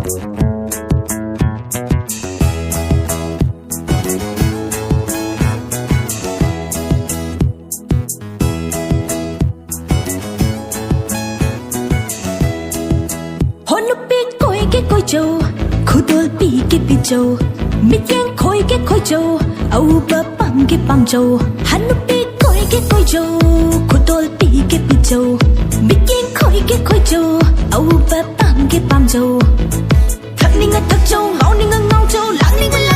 khói châu khu đôi bi cái châu mi tiếng khói châu âu bờ băng châu hắn lúc bi khói châu khu đôi bi cái châu mi tiếng khói châu âu bờ băng châu thật ninh ngất thật châu ngáo ninh ngao châu lãng ninh